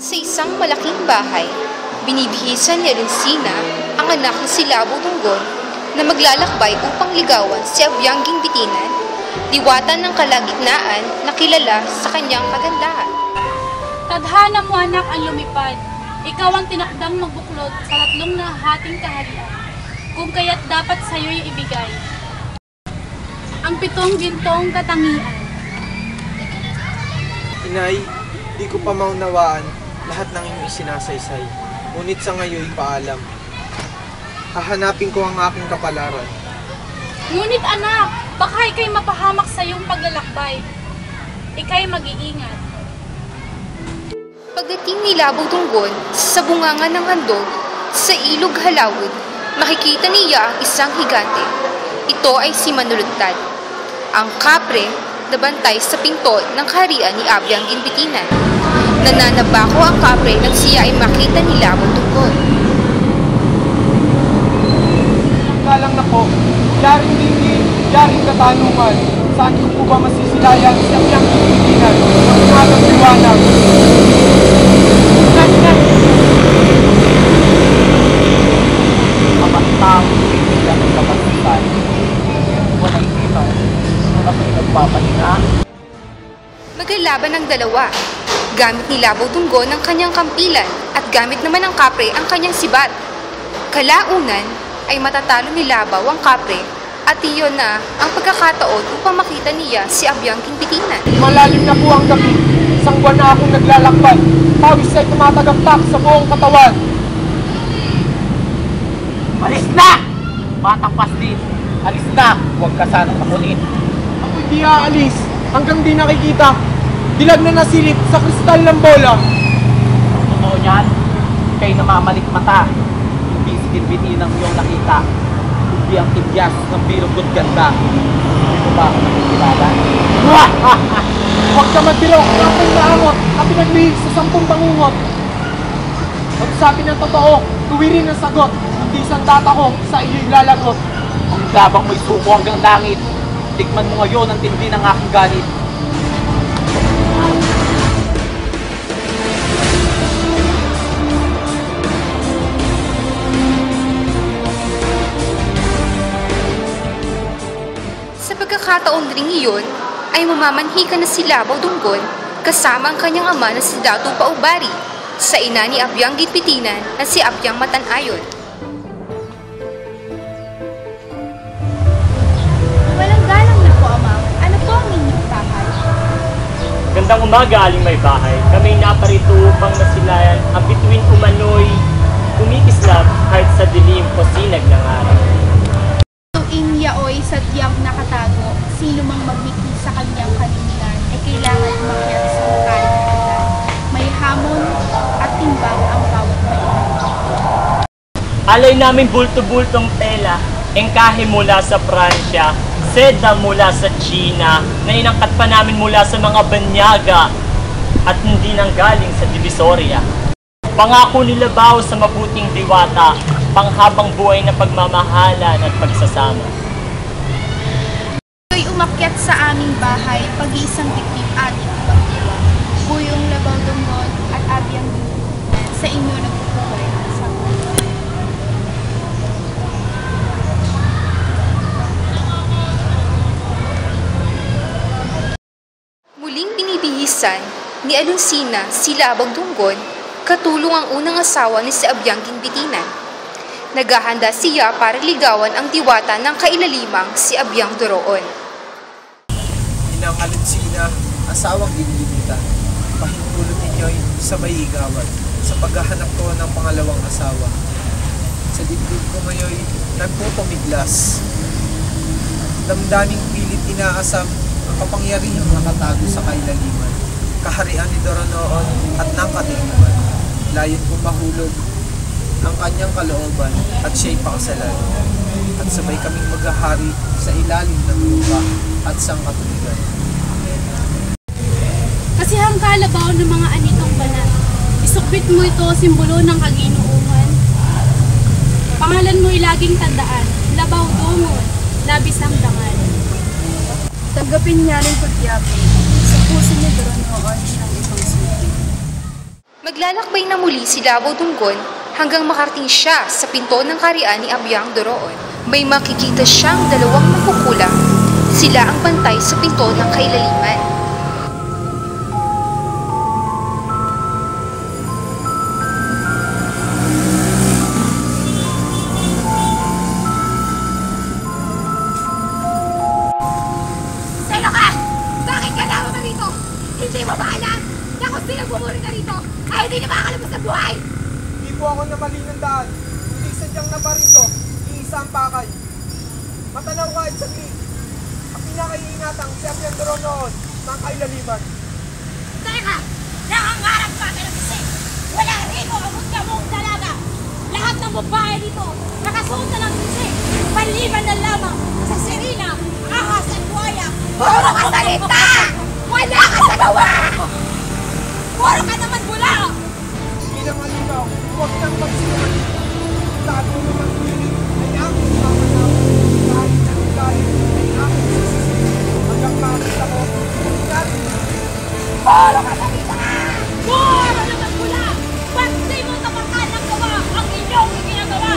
Sa isang malaking bahay, binibihisan ni Alonsina ang anak na si Labo Dunggon na maglalakbay upang ligawan si Abyanging Bitinan, diwata ng kalagitnaan na kilala sa kanyang kagandahan. Tadhana mo anak ang lumipad, ikaw ang tinakdang magbuklod sa tatlong nahahating kaharian, kung kaya't dapat sa'yo'y ibigay ang 7 gintong katangian. Inay, di ko pa maunawaan lahat ng iyong isinasaysay, ngunit sa ngayon paalam. Hahanapin ko ang aking kapalaran. Ngunit anak, baka ika'y mapahamak sa iyong paglalakbay. Ika'y mag-iingat. Pagdating ni Labo Dunggon sa bunganga ng handog sa ilog Halawod, makikita niya ang isang higante. Ito ay si Manuluntad, ang kapre na bantay sa pinto ng kaharian ni Abyanging Bitinan. Nananabako ang kapre nang siya ay makita ni Labo Dunggon. Galang na po, yaring dingin, yaring katanungan, saan ko po ba masisilayan si Abyanging Bitinan ng umagang liwanag? Kapag-tao, hindi ang kapasitan. Walang kita, kapag nagpapahinga. Maglalaban ang dalawa. Gamit ni Labo Dunggon ang kanyang kampilan at gamit naman ng kapre ang kanyang sibat. Kalaunan ay matatalo ni Labaw ang kapre at iyon na ang pagkakataon upang makita niya si Abyanging Bitinan. Malalim na po ang gabi, isang buwan na akong naglalakbay, pawis ay tumatagaktak sa buong katawan. Alis na! Batang paslit, alis na! Huwag ka sanang makulit. Ako'y di aalis hanggang di nakikita. Dilag na nasilip sa kristal ng bola. Totoo niyan, ika'y namamalik mata. Hindi si Bitinang iyong nakita. Hindi ang tibyas ng birong ganda. Hindi mo ba ako nakikilala? Huwag ka magbilok, ako'y naangot at pinaglihig sa 10 bangungot. Magsabi ng totoo, tuwirin ang sagot. Hindi sandata ko sa iyo'y lalagot. Ang labang mo'y suko hanggang langit. Tikman mo ngayon ang tindi ng aking galit. Sa pagkakataon ring iyon, ay mamamanhi ka na si Labaw Dunggon kasama ang kanyang ama na si Datu Paubari sa ina ni Abyanging Bitinan na si Abyang Matanayon. Walang galang na po, ama. Ano po ang inyong bahay? Gandang umaga, aling may bahay. Kami naparito upang masilayan ang bituin umano'y kumikislap kahit sa dilim o sinag ng araw. Tuwing yaoy sadyang nakatago, sino mang magmiki sa kanyang kalingan ay kailangan umakyat sa makaling hagdan. May hamon at timbang ang bawat mainit. Alay namin bulto-bultong tela, engkahe mula sa Pransya, seda mula sa China, na inangkat pa namin mula sa mga banyaga at hindi nanggaling sa Divisoria. Pangako ni Labaw sa mabuting diwata, panghabang buhay na pagmamahalan at pagsasama. Ito'y umakyat sa aming bahay, pag-iisang dikdik ating ipagdiwa. Buyong Labaw Dunggon at Abyang Bitinan, sa inyo nagpupugay ang sama. Muling binibihisan ni Alonsina si Labaw Dunggon, katulong ang unang asawa ni si Abyanging Bitinan. Naghahanda siya para ligawan ang diwata ng kailalimang si Abyang Doroon. Inang Alonsina, asawang Ginilitan, pahintulot ninyo'y sa maigawan sa paghahanap ko ng pangalawang asawa. Sa dibdib ko ngayon nagpupumiglas. Damdaming pilit inaasam ang kapangyarihang nakatago sa kailaliman, kaharian ni Doronoon at ng kadiliman. Layon kong mahulog ang kanyang kalooban at siya'y pakasalan. At sabay kaming maghahari sa ilalim ng lupa at sangkatuligan. Kasi ang kalabaw ng mga anitong banat, isukbit mo ito simbolo ng kaginuuhan. Pangalan mo'y laging tandaan, Labaw Dunggon, labis ang dangal. Tanggapin niya rin pagyabi. Sa puso niya Doronoon siyang ibang suki. Naglalakbay na muli si Labaw Dunggon hanggang makarating siya sa pinto ng kaharian ni Abyang Doroon. May makikita siyang dalawang makukulang. Sila ang bantay sa pinto ng kailaliman. Sino ka? Bakit ka naman rito? Hindi mo ba alam na kung sino bumuri ka rito ay hindi na makakalabas sa buhay? Hindi po ako namali ng daan. Hindi sadyang nabarito. Iisa ang pakay. Matanaw kahit saglit. Ang pinakaiingatang si Abyang Doroon noon ng kailaliman. Teka! Nakangarap ka kasi wala rito ang mong dalaga. Lahat ng babae dito nakasuot na ng kasi maliban na lamang sa sirina, ahas at buhaya. Puro ka salita! Wala ka sa gawa! Puro ka naman bula! Bilang malinaw, huwag nang magsinungaling. Lahat mo naman pilit ay aking mamanaw. Kahit ang galit ay aking sisisihin. Hanggang makita ko, natin. Puro ka salita! Puro naman bula! Ba't di mo tapakan ng gawa ang inyong iginagawa?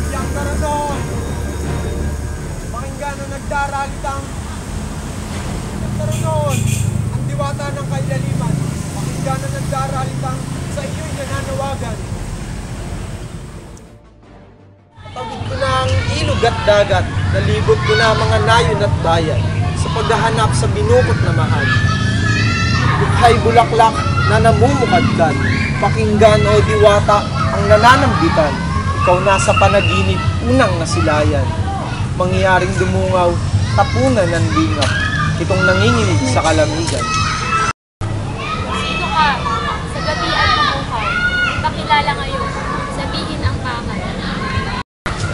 Yang Doroon! Pakinggan ang nagdaralitang. Yang Doroon! Ang diwata ng kailaliman. Pakinggan ang nagdaralitang sa iyo'y nananawagan. Tawid ko na ang ilog at dagat. Nalibot ko na ang mga nayon at bayan sa paghahanap sa binukot na mahal. Bukhay bulaklak na namumukadkad. Pakinggan o diwata ang nananambitan. Ikaw nasa panaginip, unang nasilayan. Mangyaring dumungaw, tapunan ng lingap. Itong nanginginig sa kalamigan. Sino ka? Sa gabi at mabuhay. Pakilala ngayon. Sabihin ang bakal.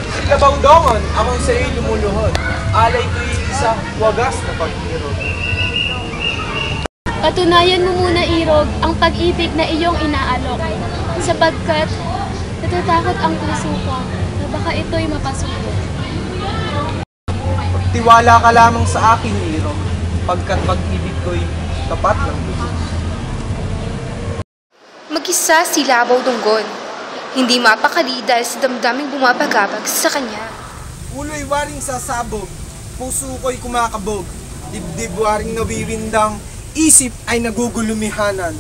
Si Labaw Dunggon, akong sa iyo lumuluhod. Alay ko'y isa, wagas na pag-irog. Patunayan mo muna, Irog, ang pag-ibig na iyong inaalok. Sapagkat natatakot ang puso ko na baka ito'y mapasuko. Tiwala ka lamang sa akin, Irog, pagkat pag-ibig ko'y tapat ng dugo. Mag-isa si Labaw Dunggon. Hindi mapakali dahil sa damdaming bumabagabag sa kanya. Ulo'y waring sasabog, puso ko'y kumakabog, dibdib waring nawiwindang, isip ay nagugulumihanan.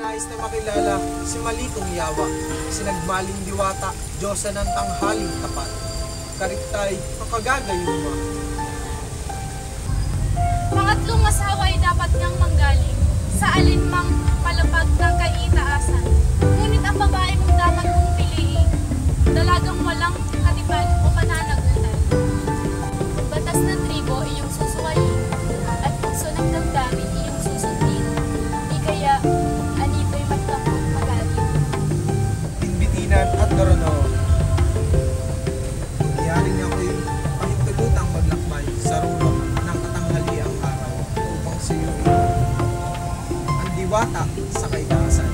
Nais na makilala si Malitong Yawa, si nagmaling diwata, Diyosa ng tanghaling tapat. Kariktay, makagagayon mo. Pangatlong asawa ay dapat niyang manggaling sa alinmang palapag ng kaitaasan. Ngunit ang babae mong dapat mong piliin, dalagang walang katipan o pananagutan. Batas ng tribo iyong susuwayin, at puso ng damdamin iyong susundin. Di kaya, anito'y magtamang magaling. Binbitinan at Doroon. Iyaring ako'y pahintulutang maglakbay sa rurok ng katanghaliang araw upang siyuin ang diwata sa kaitaasan.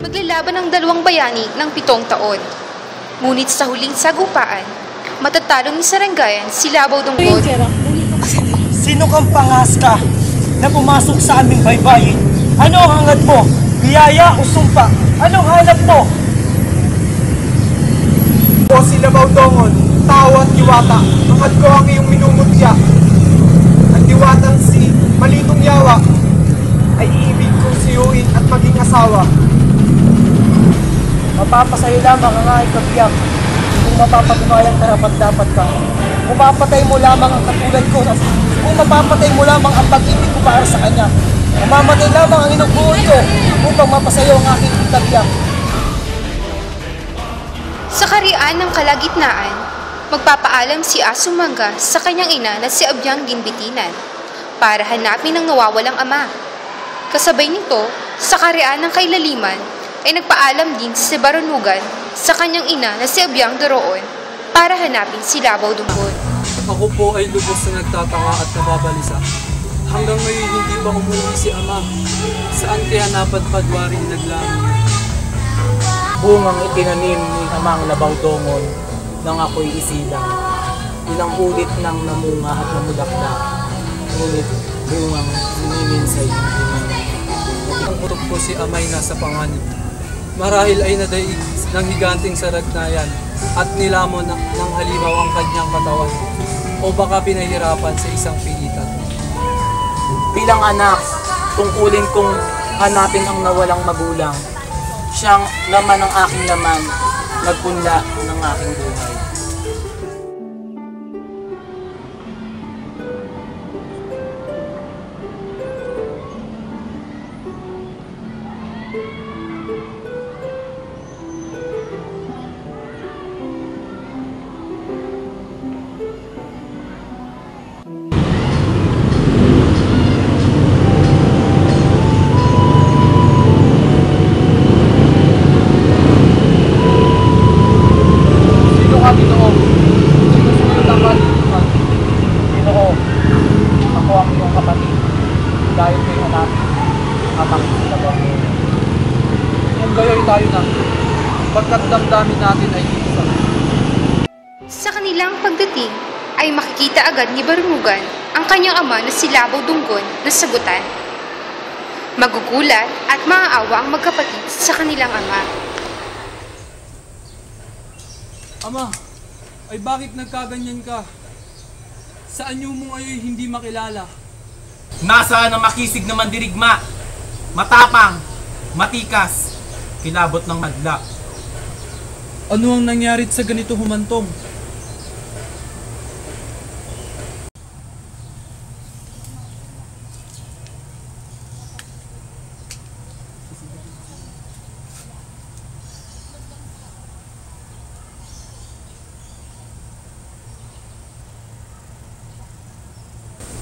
Maglalaban ang dalawang bayani ng 7 taon. Ngunit sa huling sagupaan, matatalo ni Sarangayan si Labaw Dunggon. Sino kang pangaska na pumasok sa aming baybayin? Ano ang hangad mo? Biyaya o sumpa? Anong hanap mo? O si Labaw Dunggon, tao at diwata, hangad ko ang iyong minumutya. Ang diwatang si Malitong Yawa ay iibig kong siyuin at maging asawa. Mapapasayo lamang ang aking kabiyak kung mapapatunayan karapat-dapat ka. Kung mapatay mo lamang ang katulad ko, kung mapapatay mo lamang ang pag-ibig ko para sa kanya, mamamatay lamang ang inubuhay ko upang mapasayo ang aking kabiyak. Sa kaharian ng kalagitnaan, magpapaalam si Asumanga sa kanyang ina na si Abyang Ginbitinan para hanapin ang nawawalang ama. Kasabay nito, sa kaharian ng kailaliman ay nagpaalam din si Barunugan sa kanyang ina na si Abyang Doroon para hanapin si Labaw Dunggon. Ako po ay lubos na nagtataka at nababalisa. Hanggang ngayon hindi pa umuwi si ama. Saan kaya napadpadwaring naglangon? Bungang itinanim ni Amang Labaw Dongon nang ako'y isilang. Ilang ulit nang namunga at namulakdak. Ngunit bungang siniminsay hindi man. Ang putok ko si amay nasa panganib. Marahil ay nadaig ng higanting saragnayan at nilamon ng halimaw ang kanyang katawan. O baka pinahirapan sa isang pilitan. Bilang anak, tungkulin kong hanapin ang nawalang magulang. Siyang laman ng aking laman, nagpunla ng aking buhay. Damdamin natin ay isa. Sa kanilang pagdating ay makikita agad ni Barunugan ang kanyang ama na si Labaw Dunggon na sagutan. Magugulat at maaawa ang magkapatid sa kanilang ama. Ama, ay bakit nagkaganyan ka? Sa anyo mong ayo'y hindi makilala? Nasaan ang makisig na mandirigma? Matapang, matikas, kilabot ng madla. Ano ang nangyari sa ganito humantong?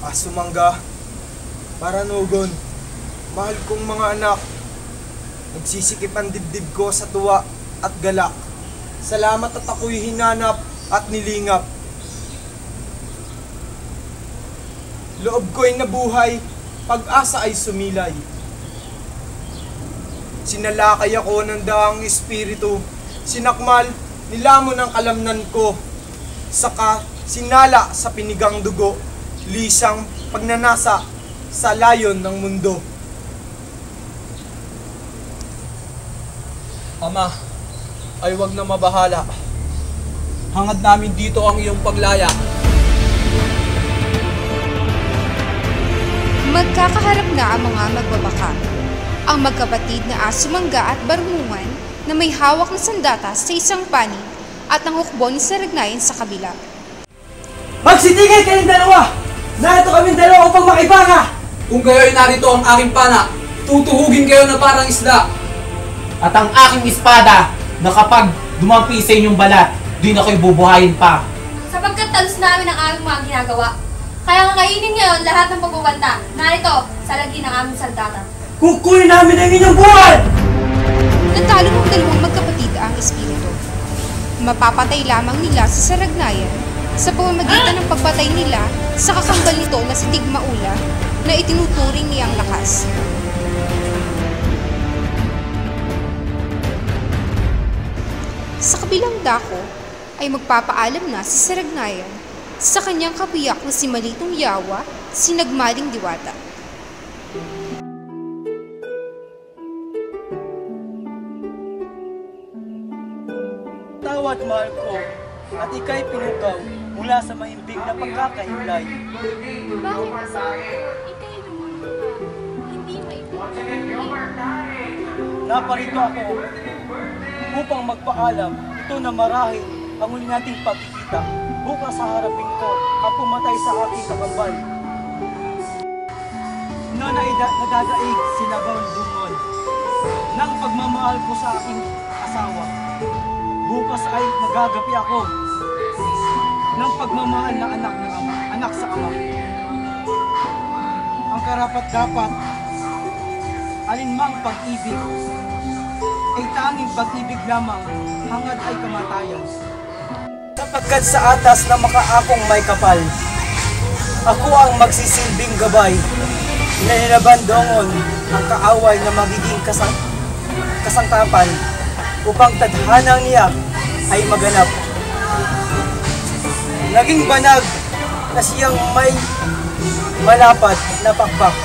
Asumanga, Paranugon, mahal kong mga anak, nagsisikip ang dibdib ko sa tuwa at galak. Salamat at ako'y hinanap at nilingap. Loob ko'y nabuhay, pag-asa ay sumilay. Sinalakay ako ng daang espiritu, sinakmal, nilamon ang kalamnan ko. Saka sinala sa pinigang dugo, lisang pagnanasa sa layon ng mundo. Ama, ay wag na mabahala. Hangad namin dito ang iyong paglaya. Magkakaharap na ang mga magbabaka. Ang magkapatid na Asumanga at Barunungan na may hawak ng sandatas sa isang panig at ang hukbo ni Saragnayan sa kabila. Magsitigay kayong dalawa! Narito kaming dalawa upang makibaka! Kung kayo'y narito ang aking pana, tutuhugin kayo na parang isda. At ang aking espada na kapag dumampi sa inyong balat, di na kayo bubuhayin pa. Sapagkat talos namin ang aming mga ginagawa. Kaya ngayinin ngayon lahat ng pagbubanta. Narito, sa lagi ng aming sandata. Kukunin namin ang inyong buhay! Natalo ng dalawang magkapatid ang espiritu. Mapapatay lamang nila sa Saragnayan sa pamamagitan ng pagpatay nila sa kakambal nito na si Tigmaula na itinuturing niyang lakas. Sa kabilang dako ay magpapaalam na si Saragnayan sa kanyang kabiyak na si Malitong Yawa, si Nagmaling Diwata. Tawad, mahal ko, at ika'y pinukaw mula sa mahimbing na pagkakahiwalay. Bakit asawa? Ika'y lumulong ka. Hindi maipagpapalagay. Naparito ako upang magpaalam ito na marahil ang huli nating pagkikita. Bukas sa harapin ko ang pumatay sa aking kakambal. Noon ay nadadaig si Labaw Dunggon ng pagmamahal ko sa aking asawa. bukas ay magagapi ako ng pagmamahal na anak sa ama. Ang karapat-dapat, alinmang pag-ibig, ay tanging pag-ibig lamang hangad ay kamatayan. Sapagkat sa atas na makaakong may kapal, ako ang magsisilbing gabay na nilabandongon ang kaaway na magiging kasangkapan upang tadhanang niya ay maganap. Naging banag na siyang may malapad na pakpak.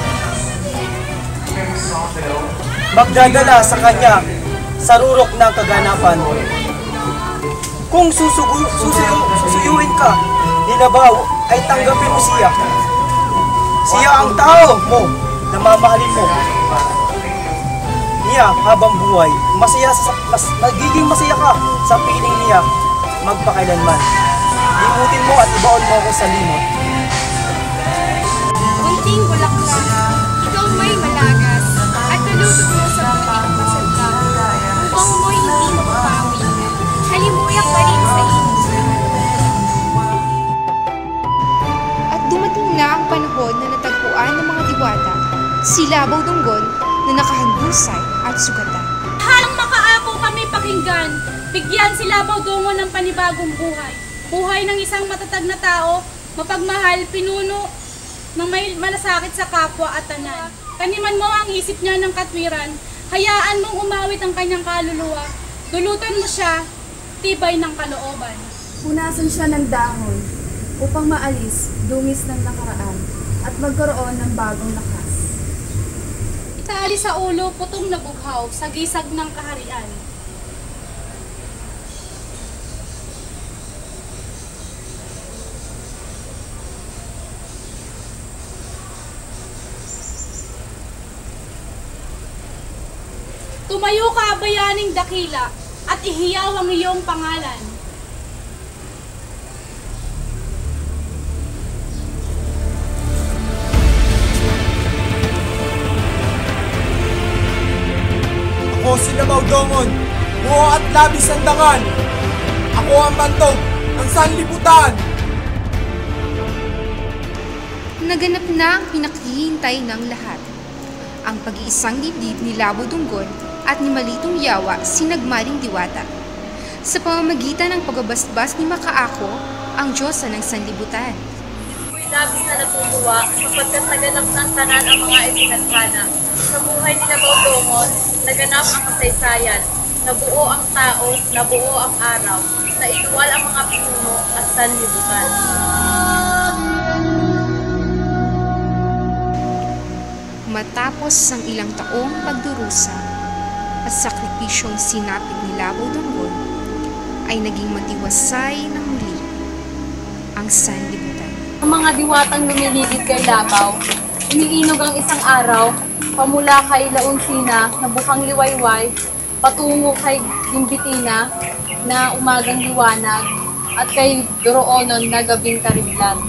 Magdadala sa kanya sa rurok ng kaganapan. Kung susuyuin ka, nilabaw ay tanggapin mo siya. Siya ang tao mo na mamahalin mo. Niya habang buhay, magiging masaya ka sa piling niya magpakailanman. Limutin mo at ibaon mo ako sa limot. Kunting bulaklak, ikaw may malagas, at nalutot mo sa puting masalta. Upang mo'y hindi mapapawi, halimuyak pa rin sa inyo. At dumating na ang panahon na natagpuan ng mga diwata, si Labaw Dunggon na nakahandusay at sugatan. Halang makaako kami pakinggan, bigyan si Labaw Dunggon ng panibagong buhay. Buhay ng isang matatag na tao, mapagmahal, pinuno ng may malasakit sa kapwa at tanan. Kaniman mo ang isip niya ng katwiran, hayaan mong umawit ang kanyang kaluluwa. Dulutan mo siya, tibay ng kalooban. Punasan siya ng dahon upang maalis, dungis ng nakaraan at magkaroon ng bagong lakas. Itaali sa ulo, putong nabughaw, sa gisag ng kaharian. Tumayo ka, bayaning dakila, at ihiyaw ang iyong pangalan. Ako si Labaw Dunggon, buo at labis ang dangal. Ako ang bantog ng sanlibutan. Naganap na ang pinaghihintay ng lahat. Ang pag-iisang dibdib ni Labaw Dunggon at ni Malitong Yawa sinagmaling diwata. Sa pamamagitan ng pagbabasbas ni Makaako, ang Diyosa ng sanlibutan. Ako'y labis na natutuwa sapagkat naganap ng tanan ang mga ipinagkana. Sa buhay ni Labaw Dunggon, naganap ang kasaysayan, nabuo ang tao, nabuo ang araw, nailuwal ang mga pinuno at sanlibutan. Matapos ang ilang taong pagdurusa at sakripisyong sinapit ni Labaw Dunggon, ay naging matiwasay ng muli ang sanlibutan. Ang mga diwatang lumiligid kay Labaw, iniinog ang isang araw, pamula kay Launsina na bukang liwayway, patungo kay Gimbitina na umagang liwanag, at kay Doroonon na gabing kariblan.